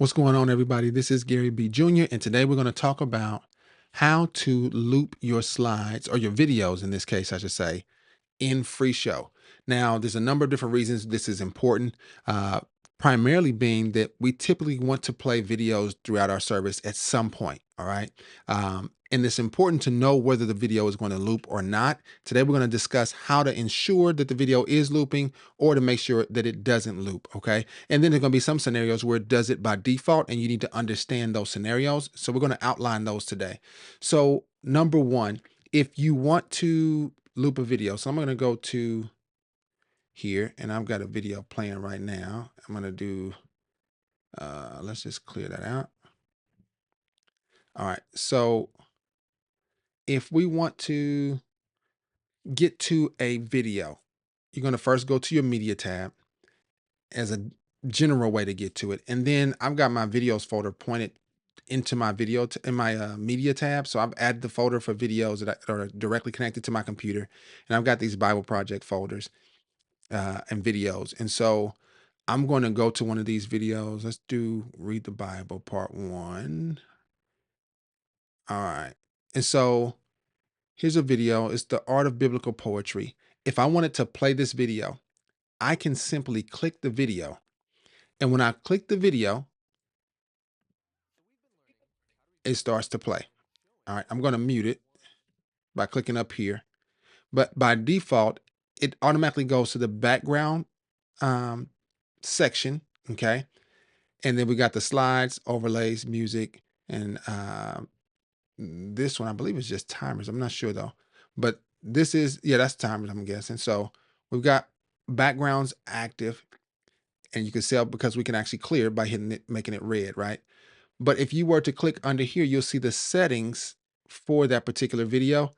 What's going on, everybody? This is Gary B. Jr., and today we're going to talk about how to loop your slides or your videos, in this case, I should say, in FreeShow. Now, there's a number of different reasons this is important, uh, primarily being that we typically want to play videos throughout our service at some point. All right. And it's important to know whether the video is going to loop or not. Today, we're going to discuss how to ensure that the video is looping or to make sure that it doesn't loop. Okay. And then there's going to be some scenarios where it does it by default, and you need to understand those scenarios. So, we're going to outline those today. So, number one, if you want to loop a video. So I'm going to go to here and I've got a video playing right now. I'm going to do, let's just clear that out. All right. So if we want to get to a video, you're going to first go to your media tab as a general way to get to it. And then I've got my videos folder pointed into my in my media tab. So I've added the folder for videos that are directly connected to my computer. And I've got these Bible project folders and videos. And so I'm going to go to one of these videos. Let's do Read the Bible part 1. All right. And so here's a video. It's the art of biblical poetry. If I wanted to play this video, I can simply click the video. And when I click the video, it starts to play. All right. I'm going to mute it by clicking up here. But by default, it automatically goes to the background um, section. Okay. And then we got the slides, overlays, music, and this one I believe is just timers. I'm not sure though, but this is, yeah, that's timers, I'm guessing. So we've got backgrounds active, and you can see because we can actually clear by hitting it, making it red, right? But if you were to click under here, you'll see the settings for that particular video,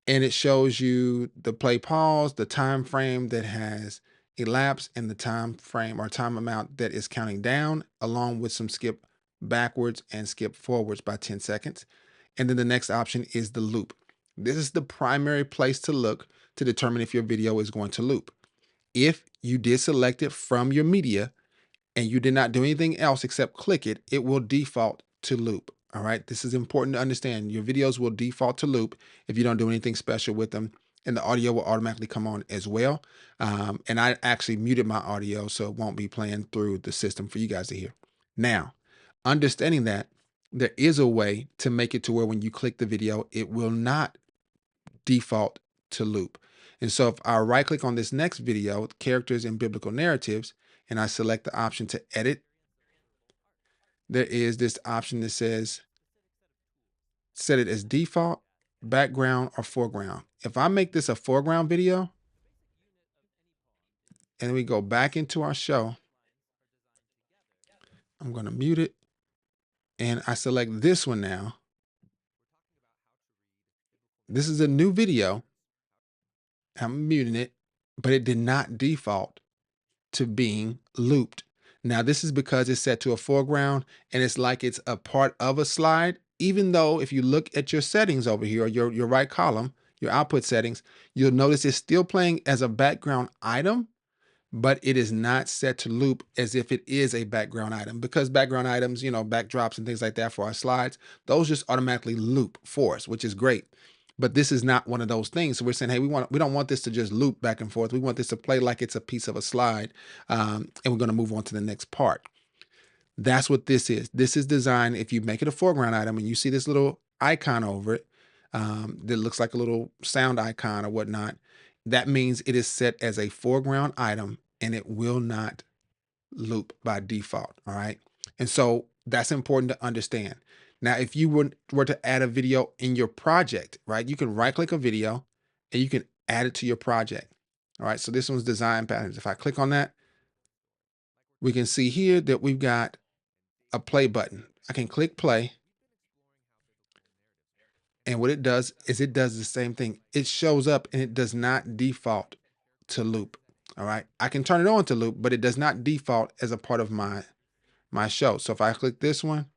and it shows you the play pause, the time frame that has elapsed, and the time frame or time amount that is counting down, along with some skip backwards and skip forwards by 10 seconds. And then the next option is the loop. This is the primary place to look to determine if your video is going to loop. If you did select it from your media, and you did not do anything else except click it, it will default to loop. All right. This is important to understand. Your videos will default to loop if you don't do anything special with them. And the audio will automatically come on as well. And I actually muted my audio so it won't be playing through the system for you guys to hear. Now, understanding that, there is a way to make it to where when you click the video, it will not default to loop. And so if I right click on this next video, characters and biblical narratives, and I select the option to edit, there is this option that says set it as default, background, or foreground. If I make this a foreground video and we go back into our show, I'm going to mute it and I select this one now. This is a new video. I'm muting it, but it did not default to being looped. Now, this is because it's set to a foreground and it's like it's a part of a slide, even though if you look at your settings over here, or your right column, your output settings, you'll notice it's still playing as a background item, but it is not set to loop as if it is a background item, because background items, backdrops and things like that for our slides, those just automatically loop for us, which is great. But this is not one of those things. So we're saying, hey, we don't want this to just loop back and forth. We want this to play like it's a piece of a slide, and we're going to move on to the next part. That's what this is. This is designed, if you make it a foreground item and you see this little icon over it, that looks like a little sound icon or whatnot, that means it is set as a foreground item and it will not loop by default. All right. And so that's important to understand. Now, if you were to add a video in your project, right, you can right click a video and you can add it to your project. All right. So this one's design patterns. If I click on that, we can see here that we've got a play button. I can click play. And what it does is it does the same thing. It shows up and it does not default to loop. All right. I can turn it on to loop, but it does not default as a part of my show. So if I click this one,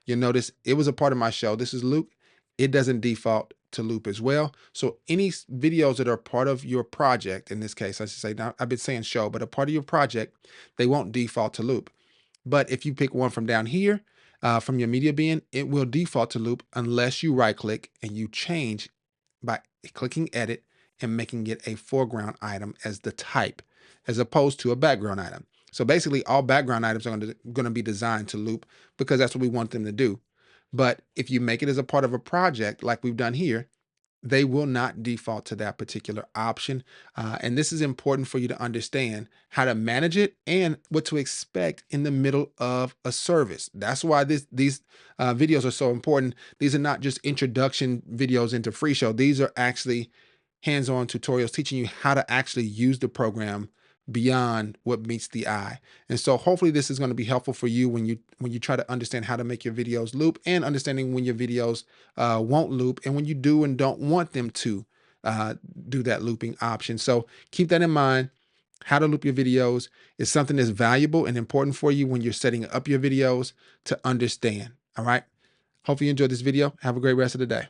you'll notice it was a part of my show. This is loop. It doesn't default to loop as well. So any videos that are part of your project, in this case, I should say, now I've been saying show, but a part of your project, they won't default to loop. But if you pick one from down here, from your media bin, it will default to loop unless you right click and you change by clicking edit and making it a foreground item as the type, as opposed to a background item. So basically all background items are going to be designed to loop because that's what we want them to do. But if you make it as a part of a project like we've done here, they will not default to that particular option. And this is important for you to understand how to manage it and what to expect in the middle of a service. That's why these videos are so important. These are not just introduction videos into FreeShow. These are actually hands-on tutorials teaching you how to actually use the program beyond what meets the eye. And so hopefully this is going to be helpful for you when you try to understand how to make your videos loop, and understanding when your videos won't loop, and when you do and don't want them to do that looping option. So keep that in mind. How to loop your videos is something that's valuable and important for you when you're setting up your videos to understand. All right. Hopefully you enjoyed this video. Have a great rest of the day.